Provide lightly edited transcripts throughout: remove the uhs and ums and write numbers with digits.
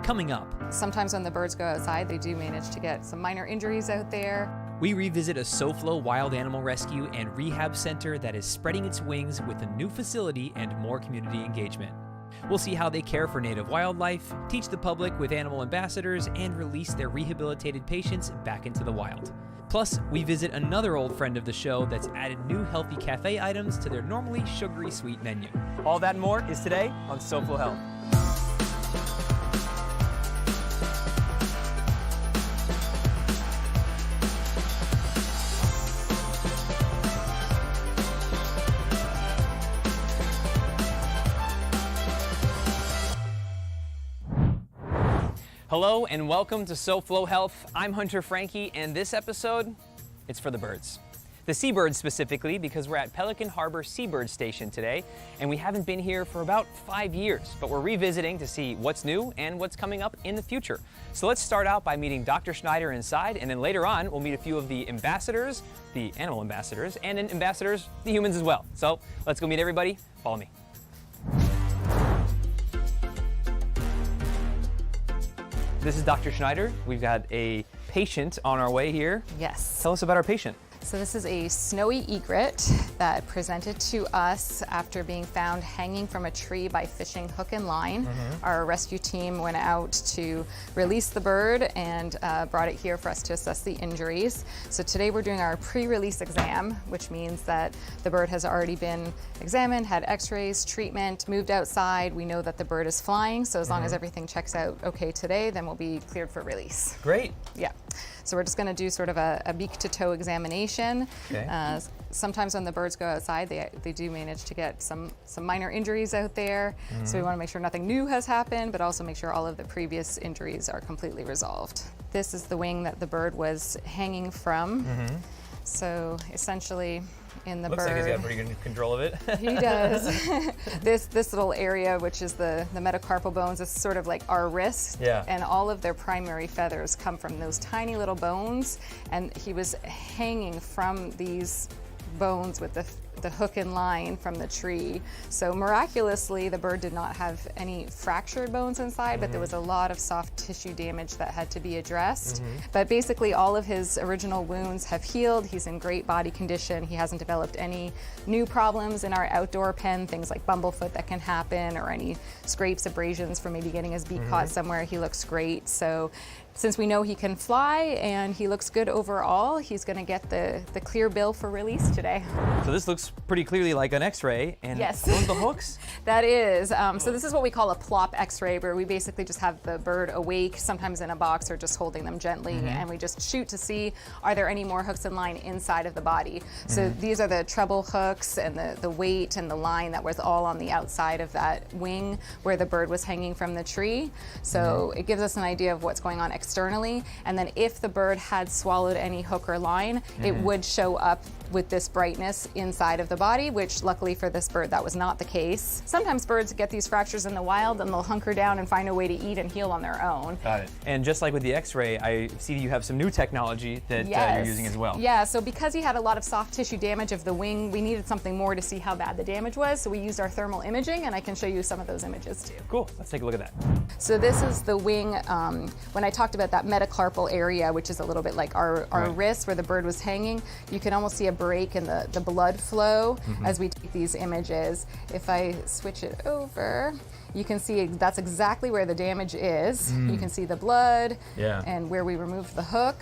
coming up. Sometimes when the birds go outside, they do manage to get some minor injuries out there. We revisit a SoFlo wild animal rescue and rehab center that is spreading its wings with a new facility and more community engagement. We'll see how they care for native wildlife, teach the public with animal ambassadors, and release their rehabilitated patients back into the wild. Plus, we visit another old friend of the show that's added new healthy cafe items to their normally sugary sweet menu. All that and more is today on SoFlo Health. Hello and welcome to SoFlo Health. I'm Hunter Frankie, and this episode, it's for the birds. The seabirds specifically, because we're at Pelican Harbor Seabird Station today, and we haven't been here for about 5 years, but we're revisiting to see what's new and what's coming up in the future. So let's start out by meeting Dr. Schneider inside, and then later on, we'll meet a few of the ambassadors, the animal ambassadors, and then ambassadors, the humans as well. So let's go meet everybody. Follow me. This is Dr. Schneider. We've got a patient on our way here. Yes. Tell us about our patient. So this is a snowy egret that presented to us after being found hanging from a tree by fishing hook and line. Our rescue team went out to release the bird and brought it here for us to assess the injuries. So today we're doing our pre-release exam, which means that the bird has already been examined, had x-rays, treatment, moved outside. We know that the bird is flying, so as long as everything checks out okay today, then we'll be cleared for release. Great. Yeah. So we're just going to do sort of a beak to toe examination. Okay. Sometimes when the birds go outside, they do manage to get some minor injuries out there. So we want to make sure nothing new has happened, but also make sure all of the previous injuries are completely resolved. This is the wing that the bird was hanging from. So essentially, in the Looks bird, like he's got pretty good control of it. he does. This little area, which is the metacarpal bones, is sort of like our wrist. Yeah. And all of their primary feathers come from those tiny little bones. And he was hanging from these bones with the hook and line from the tree. So miraculously, the bird did not have any fractured bones inside, but there was a lot of soft tissue damage that had to be addressed. But basically, all of his original wounds have healed. He's in great body condition. He hasn't developed any new problems in our outdoor pen, things like bumblefoot that can happen, or any scrapes, abrasions from maybe getting his beak caught somewhere. He looks great. So since we know he can fly and he looks good overall, he's going to get the clear bill for release today. So this looks pretty clearly like an x-ray. And Yes. those are the hooks? That is. So this is what we call a plop x-ray, where we basically just have the bird awake, sometimes in a box or just holding them gently, and we just shoot to see, are there any more hooks and line inside of the body? So these are the treble hooks and the weight and the line that was all on the outside of that wing where the bird was hanging from the tree. So it gives us an idea of what's going on externally, and then if the bird had swallowed any hook or line, it would show up with this brightness inside of the body, which luckily for this bird, that was not the case. Sometimes birds get these fractures in the wild and they'll hunker down and find a way to eat and heal on their own. Got it. And just like with the x-ray, I see you have some new technology that you're using as well. Yeah, so because he had a lot of soft tissue damage of the wing, we needed something more to see how bad the damage was, so we used our thermal imaging, and I can show you some of those images too. Cool, let's take a look at that. So this is the wing, when I talked about that metacarpal area, which is a little bit like our wrist where the bird was hanging, you can almost see a break in the blood flow as we take these images. If I switch it over, you can see that's exactly where the damage is. You can see the blood and where we removed the hook.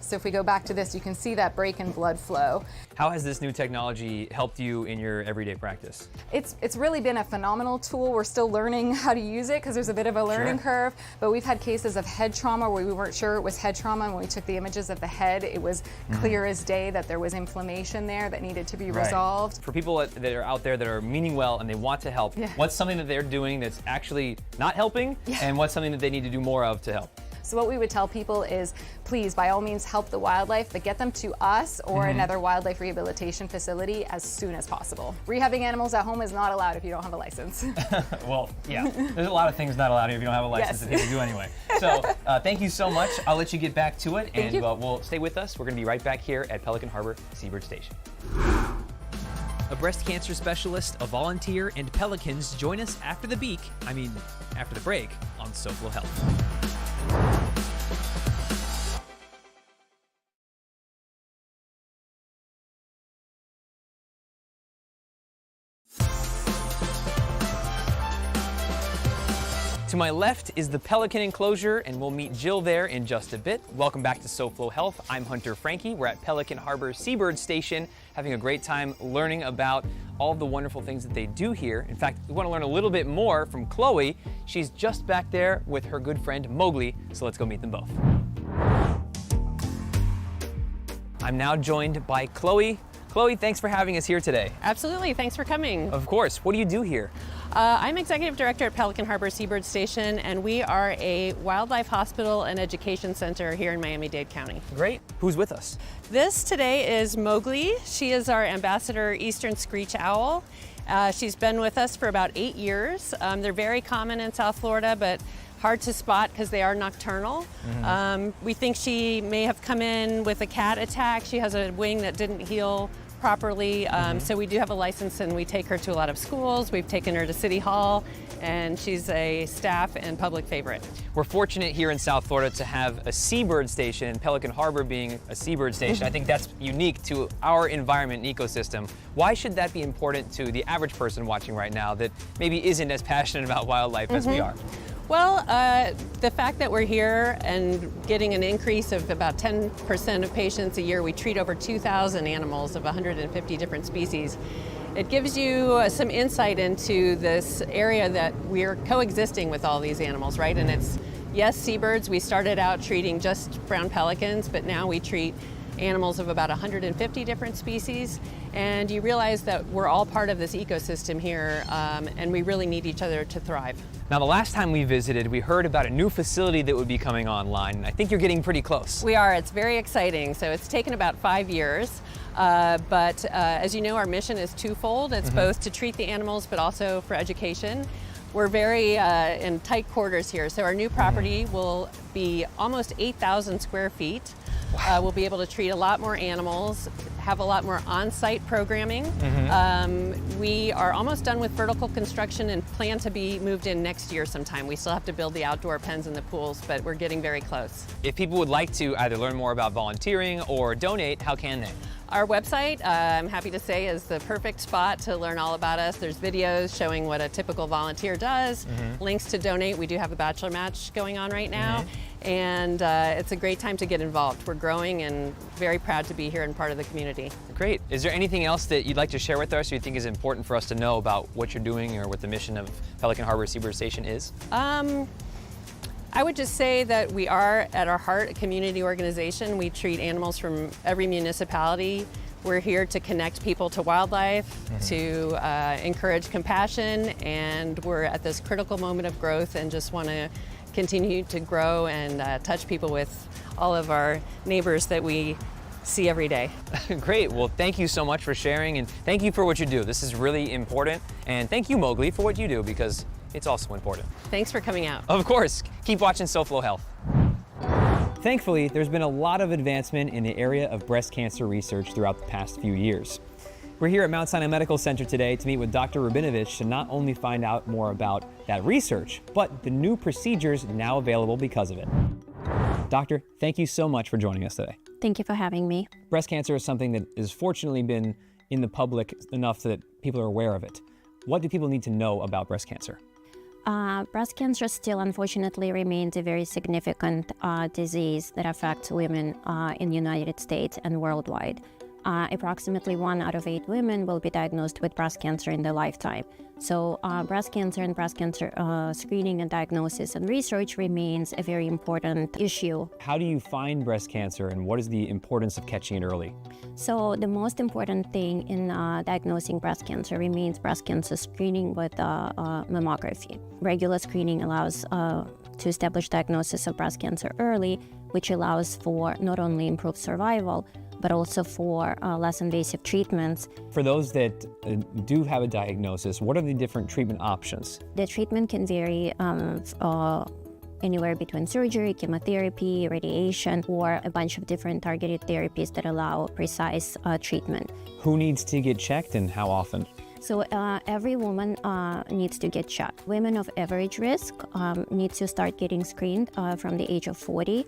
So if we go back to this, you can see that break in blood flow. How has this new technology helped you in your everyday practice? It's really been a phenomenal tool. We're still learning how to use it because there's a bit of a learning curve, but we've had cases of head trauma where we weren't sure it was head trauma, and when we took the images of the head, it was clear as day that there was inflammation there that needed to be resolved. For people that are out there that are meaning well and they want to help, what's something that they're doing that's actually not helping, and what's something that they need to do more of to help? So what we would tell people is, please, by all means, help the wildlife, but get them to us or another wildlife rehabilitation facility as soon as possible. Rehabbing animals at home is not allowed if you don't have a license. Well, yeah, there's a lot of things not allowed if you don't have a license that people do anyway. So thank you so much. I'll let you get back to it, and we'll stay with us. We're going to be right back here at Pelican Harbor Seabird Station. a breast cancer specialist, a volunteer, and pelicans join us after the break on SoFlo Health. To my left is the Pelican enclosure, and we'll meet Jill there in just a bit. Welcome back to SoFlo Health. I'm Hunter Franke. We're at Pelican Harbor Seabird Station, having a great time learning about all the wonderful things that they do here. In fact, we want to learn a little bit more from Chloe. She's just back there with her good friend Mowgli, so let's go meet them both. I'm now joined by Chloe. Chloe, thanks for having us here today. Absolutely, thanks for coming. Of course. What do you do here? I'm Executive Director at Pelican Harbor Seabird Station, and we are a wildlife hospital and education center here in Miami-Dade County. Great. Who's with us? This today is Mowgli. She is our ambassador Eastern Screech Owl. She's been with us for about 8 years. They're very common in South Florida, but hard to spot because they are nocturnal. We think she may have come in with a cat attack. She has a wing that didn't heal properly, so we do have a license and we take her to a lot of schools. We've taken her to City Hall, and she's a staff and public favorite. We're fortunate here in South Florida to have a seabird station, Pelican Harbor being a seabird station. I think that's unique to our environment and ecosystem. Why should that be important to the average person watching right now that maybe isn't as passionate about wildlife as we are? Well, the fact that we're here and getting an increase of about 10% of patients a year, we treat over 2,000 animals of 150 different species. It gives you some insight into this area that we're coexisting with all these animals, right? And it's, yes, seabirds. We started out treating just brown pelicans, but now we treat animals of about 150 different species. And you realize that we're all part of this ecosystem here, and we really need each other to thrive. Now, the last time we visited, we heard about a new facility that would be coming online, and I think you're getting pretty close. We are. It's very exciting. So it's taken about 5 years, but as you know, our mission is twofold. It's both to treat the animals, but also for education. We're very in tight quarters here, so our new property will be almost 8,000 square feet. Wow. We'll be able to treat a lot more animals, have a lot more on-site programming. We are almost done with vertical construction and plan to be moved in next year sometime. We still have to build the outdoor pens and the pools, but we're getting very close. If people would like to either learn more about volunteering or donate, how can they? Our website, I'm happy to say, is the perfect spot to learn all about us. There's videos showing what a typical volunteer does, links to donate. We do have a bachelor match going on right now, and it's a great time to get involved. We're growing and very proud to be here and part of the community. Great. Is there anything else that you'd like to share with us or you think is important for us to know about what you're doing or what the mission of Pelican Harbor Seabird Station is? I would just say that we are, at our heart, a community organization. We treat animals from every municipality. We're here to connect people to wildlife, to encourage compassion, and we're at this critical moment of growth and just want to continue to grow and touch people with all of our neighbors that we see every day. Great. Well, thank you so much for sharing, and thank you for what you do. This is really important. And thank you, Mowgli, for what you do, because it's also important. Thanks for coming out. Of course. Keep watching SoFlo Health. Thankfully, there's been a lot of advancement in the area of breast cancer research throughout the past few years. We're here at Mount Sinai Medical Center today to meet with Dr. Rabinovich to not only find out more about that research, but the new procedures now available because of it. Doctor, thank you so much for joining us today. Thank you for having me. Breast cancer is something that has fortunately been in the public enough that people are aware of it. What do people need to know about breast cancer? Breast cancer still unfortunately remains a very significant disease that affects women in the United States and worldwide. Approximately 1 out of 8 women will be diagnosed with breast cancer in their lifetime. So breast cancer and breast cancer screening and diagnosis and research remains a very important issue. How do you find breast cancer, and what is the importance of catching it early? So the most important thing in diagnosing breast cancer remains breast cancer screening with mammography. Regular screening allows to establish diagnosis of breast cancer early, which allows for not only improved survival, but also for less invasive treatments. For those that do have a diagnosis, what are the different treatment options? The treatment can vary anywhere between surgery, chemotherapy, radiation, or a bunch of different targeted therapies that allow precise treatment. Who needs to get checked and how often? So every woman needs to get checked. Women of average risk need to start getting screened from the age of 40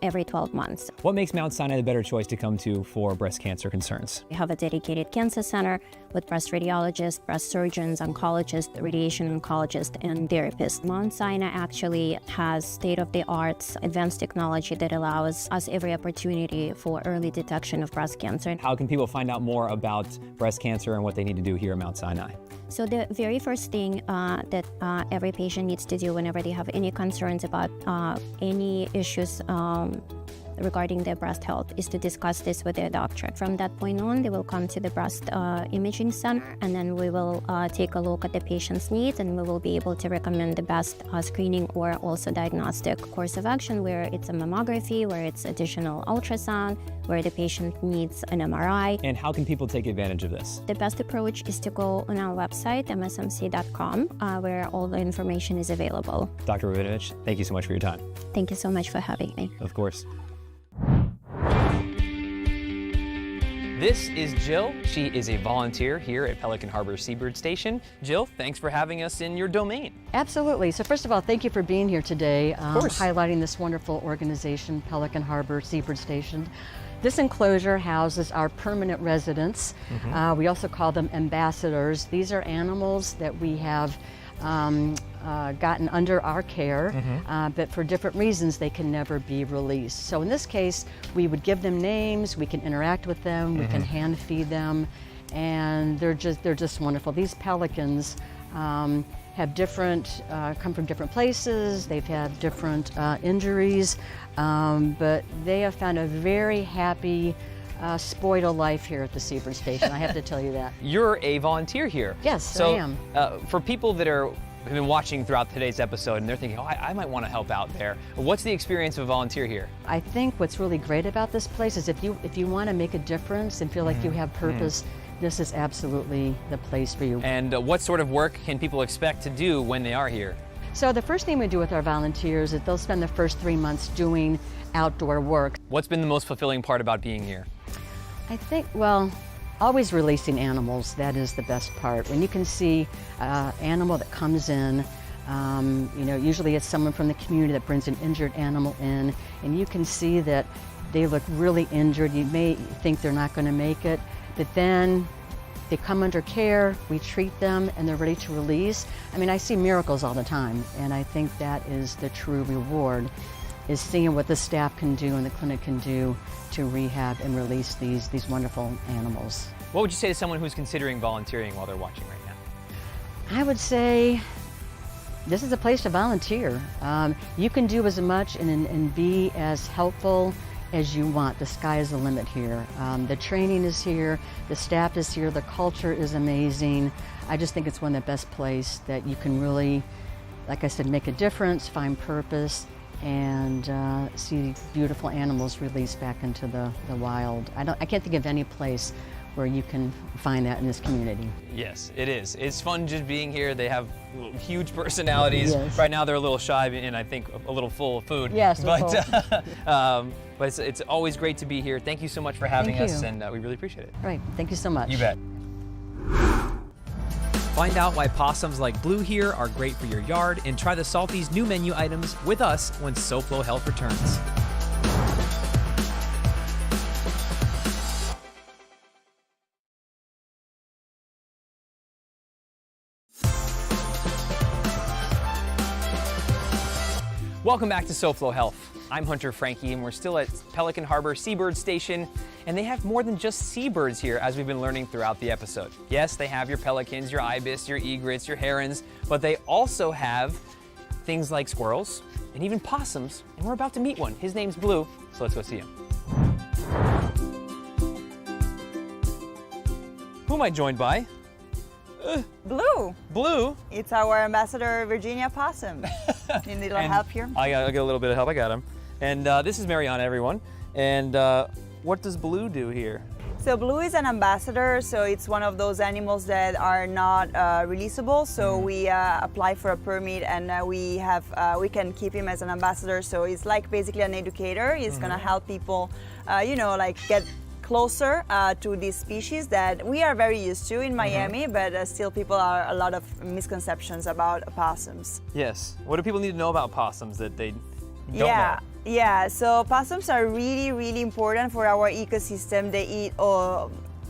every 12 months. What makes Mount Sinai the better choice to come to for breast cancer concerns? We have a dedicated cancer center with breast radiologists, breast surgeons, oncologists, radiation oncologists, and therapists. Mount Sinai actually has state-of-the-art advanced technology that allows us every opportunity for early detection of breast cancer. How can people find out more about breast cancer and what they need to do here at Mount Sinai? So the very first thing that every patient needs to do whenever they have any concerns about any issues regarding their breast health is to discuss this with their doctor. From that point on, they will come to the breast imaging center, and then we will take a look at the patient's needs, and we will be able to recommend the best screening or also diagnostic course of action, where it's a mammography, where it's additional ultrasound, where the patient needs an MRI. And how can people take advantage of this? The best approach is to go on our website, msmc.com, where all the information is available. Dr. Rabinovich, thank you so much for your time. Thank you so much for having me. Of course. This is Jill. She is a volunteer here at Pelican Harbor Seabird Station. Jill, thanks for having us in your domain. Absolutely. So first of all, thank you for being here today, course. highlighting this wonderful organization, Pelican Harbor Seabird Station. This enclosure houses our permanent residents. We also call them ambassadors. These are animals that we have gotten under our care, but for different reasons they can never be released. So in this case, we would give them names, we can interact with them, we can hand feed them, and they're just wonderful. These pelicans have different, come from different places, they've had different injuries, but they have found a very happy, spoiled a life here at the Seabird Station. I have to tell you that. You're a volunteer here. Yes, so, I am. For people that have been watching throughout today's episode and they're thinking, oh, I might want to help out there. What's the experience of a volunteer here? I think what's really great about this place is if you want to make a difference and feel like you have purpose, this is absolutely the place for you. And what sort of work can people expect to do when they are here? So the first thing we do with our volunteers is they'll spend the first 3 months doing outdoor work. What's been the most fulfilling part about being here? I think, well, always releasing animals, that is the best part. When you can see an animal that comes in, usually it's someone from the community that brings an injured animal in, and you can see that they look really injured. You may think they're not going to make it, but then they come under care, we treat them, and they're ready to release. I mean, I see miracles all the time, and I think that is the true reward, is seeing what the staff can do and the clinic can do to rehab and release these wonderful animals. What would you say to someone who's considering volunteering while they're watching right now? I would say this is a place to volunteer. You can do as much and be as helpful as you want. The sky is the limit here. The training is here, the staff is here, the culture is amazing. I just think it's one of the best places that you can really, like I said, make a difference, find purpose, and see beautiful animals released back into the wild. I can't think of any place where you can find that in this community. Yes, it is. It's fun just being here. They have huge personalities. Yes. Right now they're a little shy and I think a little full of food. Yes, but it's always great to be here. Thank you so much for having Thank us, you. and we really appreciate it. Right, thank you so much. You bet. Find out why possums like Blue here are great for your yard, and try the Salty's new menu items with us when SoFlo Health returns. Welcome back to SoFlo Health. I'm Hunter Frankie, and we're still at Pelican Harbor Seabird Station, and they have more than just seabirds here, as we've been learning throughout the episode. Yes, they have your pelicans, your ibis, your egrets, your herons, but they also have things like squirrels and even possums, and we're about to meet one. His name's Blue, so let's go see him. Who am I joined by? Blue. Blue. It's our ambassador, Virginia possum. Need a little help here? I got a little bit of help. I got him. And this is Mariana, everyone. And what does Blue do here? So Blue is an ambassador, so it's one of those animals that are not releasable. So we apply for a permit, and we can keep him as an ambassador. So it's like basically an educator. He's gonna help people, like get closer to these species that we are very used to in Miami, but still people are a lot of misconceptions about opossums. Yes. What do people need to know about possums that they don't know? Yeah, so possums are really, really important for our ecosystem. They eat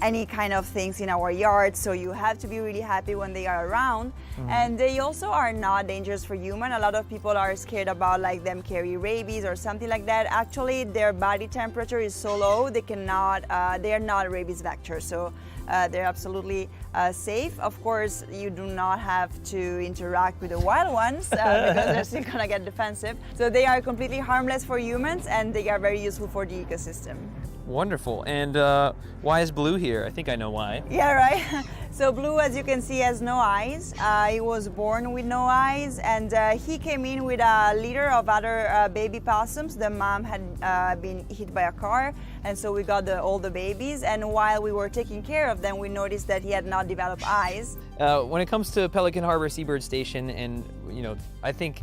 any kind of things in our yard, so you have to be really happy when they are around. And they also are not dangerous for human. A lot of people are scared about like them carry rabies or something like that. Actually, their body temperature is so low they are not rabies vectors. So they're absolutely safe. Of course, you do not have to interact with the wild ones because they're still gonna get defensive. So they are completely harmless for humans, and they are very useful for the ecosystem. Wonderful. And why is Blue here? I think I know why. Yeah, right. So Blue, as you can see, has no eyes. He was born with no eyes, and he came in with a litter of other baby possums. The mom had been hit by a car, and so we got all the babies. And while we were taking care of them, we noticed that he had not developed eyes. When it comes to Pelican Harbor Seabird Station, and I think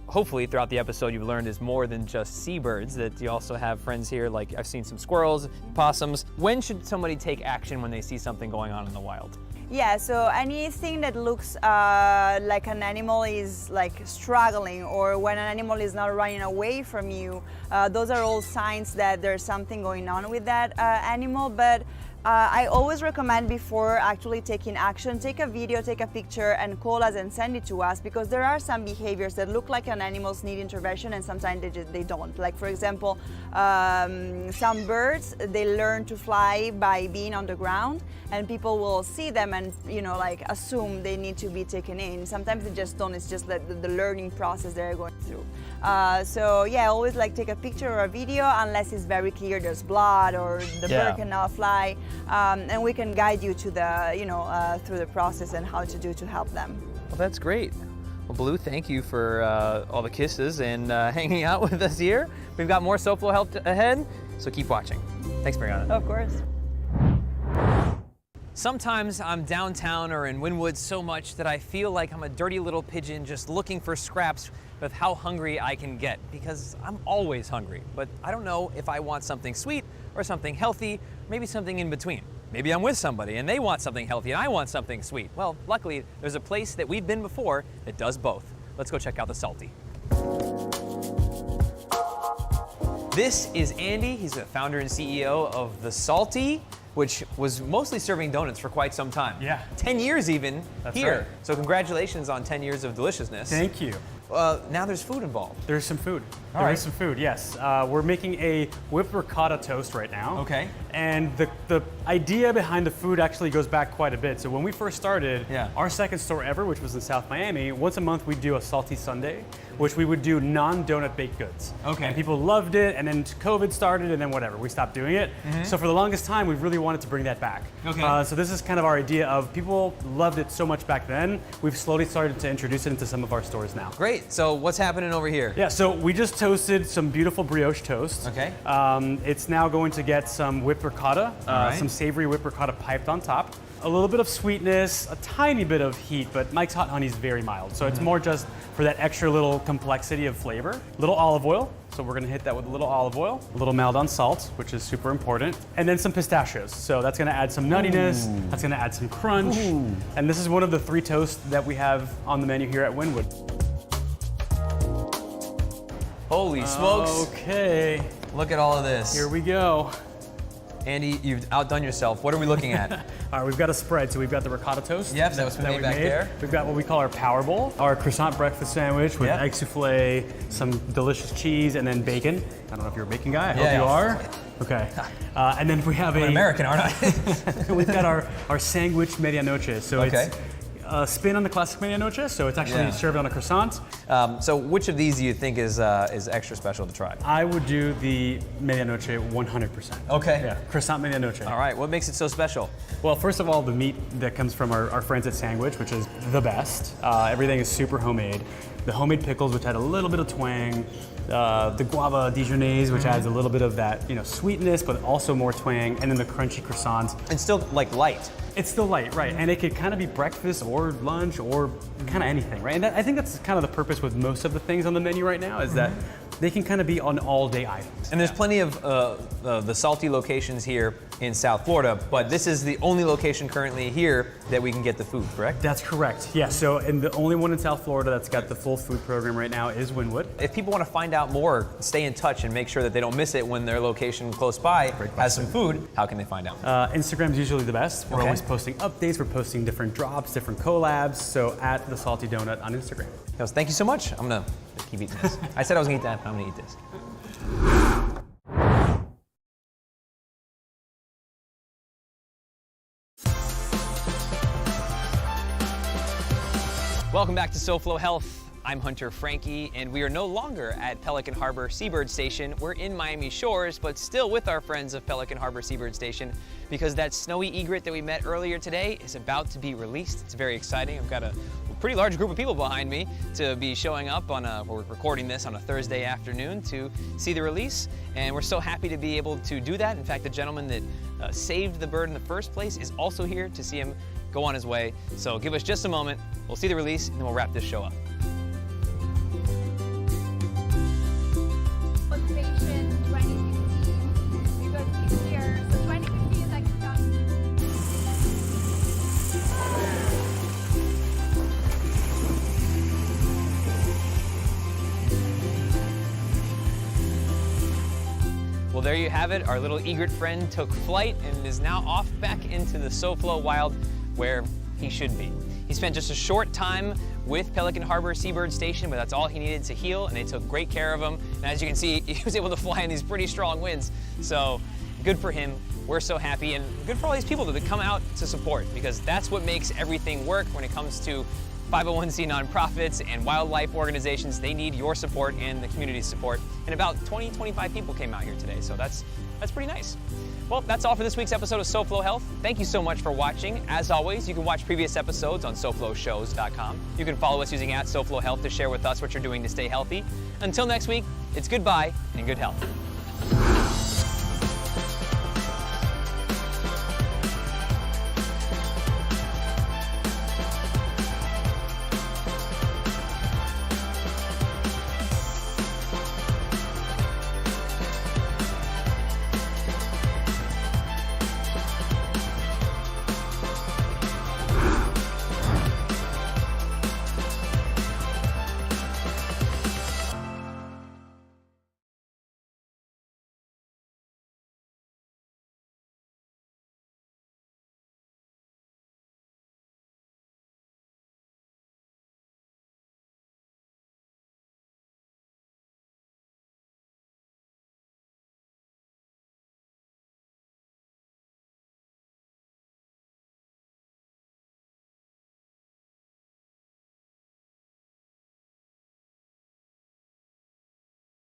hopefully throughout the episode you've learned is more than just seabirds, that you also have friends here, like I've seen some squirrels, possums. When should somebody take action when they see something going on in the wild? Yeah, so anything that looks like an animal is like struggling, or when an animal is not running away from you, those are all signs that there's something going on with that animal. But I always recommend, before actually taking action, take a video, take a picture, and call us and send it to us, because there are some behaviors that look like an animal's need intervention and sometimes they don't. Like, for example, some birds, they learn to fly by being on the ground, and people will see them and assume they need to be taken in. Sometimes they just don't. It's just the learning process they're going through. So yeah, always take a picture or a video, unless it's very clear there's blood or the bird cannot fly. And we can guide you to the, through the process and how to help them. Well, that's great. Well, Blue, thank you for all the kisses and hanging out with us here. We've got more SoFlo help ahead, so keep watching. Thanks, Mariana. Of course. Sometimes I'm downtown or in Wynwood so much that I feel like I'm a dirty little pigeon just looking for scraps with how hungry I can get, because I'm always hungry, but I don't know if I want something sweet or something healthy, maybe something in between. Maybe I'm with somebody and they want something healthy and I want something sweet. Well, luckily, there's a place that we've been before that does both. Let's go check out the Salty. This is Andy. He's the founder and CEO of the Salty, which was mostly serving donuts for quite some time. Yeah. 10 years even. That's here. right. So congratulations on 10 years of deliciousness. Thank you. Now there's food involved. There's some food. All There is right. some food, yes. We're making a whipped ricotta toast right now. Okay. And the idea behind the food actually goes back quite a bit. So when we first started, our second store ever, which was in South Miami, once a month we'd do a Salty Sunday, which we would do non-donut baked goods. Okay. And people loved it, and then COVID started, and then whatever, we stopped doing it. So for the longest time, we really wanted to bring that back. Okay. So this is kind of our idea of, people loved it so much back then, we've slowly started to introduce it into some of our stores now. Great. So what's happening over here? Yeah, so we just toasted some beautiful brioche toast. Okay. It's now going to get some whipped ricotta, right. some savory whipped ricotta piped on top. A little bit of sweetness, a tiny bit of heat, but Mike's Hot Honey is very mild. So it's more just for that extra little complexity of flavor. Little olive oil, so we're gonna hit that with a little olive oil. A little Maldon salt, which is super important. And then some pistachios. So that's gonna add some nuttiness, that's gonna add some crunch. And this is one of the 3 toasts that we have on the menu here at Wynwood. Holy smokes. Okay, Look at all of this. here we go. Andy, you've outdone yourself. What are we looking at? All right, we've got a spread. So we've got the ricotta toast. Yep, that was made we back there. We've got what we call our power bowl, our croissant breakfast sandwich with Yep. egg souffle, some delicious cheese, and then bacon. I don't know if you're a bacon guy. I hope Yeah. you are. Okay. And then we have I'm an American, aren't I? we've got our sandwich medianoche. So Okay. it's a spin on the classic medianoche. So it's actually Yeah. served on a croissant. So which of these do you think is extra special to try? I would do the medianoche 100%. Okay. Yeah, croissant medianoche. All right, what makes it so special? Well, first of all, the meat that comes from our friends at Sandwich, which is the best. Everything is super homemade. the homemade pickles, which add a little bit of twang, the guava Dijonnaise, which adds a little bit of that, sweetness, but also more twang, and then the crunchy croissants. And still like light. It's still light, right? And it could kind of be breakfast or lunch or kind of anything, right? And I think that's kind of the purpose with most of the things on the menu right now is that they can kind of be on all-day items. And there's plenty of the salty locations here in South Florida, but this is the only location currently here that we can get the food, correct? That's correct, yeah. So, and the only one in South Florida that's got the full food program right now is Wynwood. If people want to find out more, stay in touch and make sure that they don't miss it when their location close by has some food, how can they find out? Instagram's usually the best. We're Okay. always posting updates, we're posting different drops, different collabs, so at The Salty Donut on Instagram. Guys, thank you so much. I'm gonna keep eating this. I said I was gonna eat that, but I'm gonna eat this. Welcome back to SoFlo Health. I'm Hunter Frankie, and we are no longer at Pelican Harbor Seabird Station. We're in Miami Shores, but still with our friends of Pelican Harbor Seabird Station because that snowy egret that we met earlier today is about to be released. It's very exciting. I've got a pretty large group of people behind me to be showing up we're recording this on a Thursday afternoon to see the release, and we're so happy to be able to do that. In fact, the gentleman that saved the bird in the first place is also here to see him go on his way. So give us just a moment. We'll see the release, and then we'll wrap this show up. Well, there you have it. Our little egret friend took flight and is now off back into the SoFlo wild where he should be. He spent just a short time with Pelican Harbor Seabird Station, but that's all he needed to heal, and they took great care of him. And as you can see, he was able to fly in these pretty strong winds. So good for him. We're so happy, and good for all these people that come out to support, because that's what makes everything work when it comes to 501c nonprofits and wildlife organizations. They need your support and the community's support. And about 20-25 people came out here today, so that's pretty nice. Well, that's all for this week's episode of SoFlo Health. Thank you so much for watching. As always, you can watch previous episodes on SoFloShows.com. You can follow us using @SoFlo Health to share with us what you're doing to stay healthy. Until next week, it's goodbye and good health.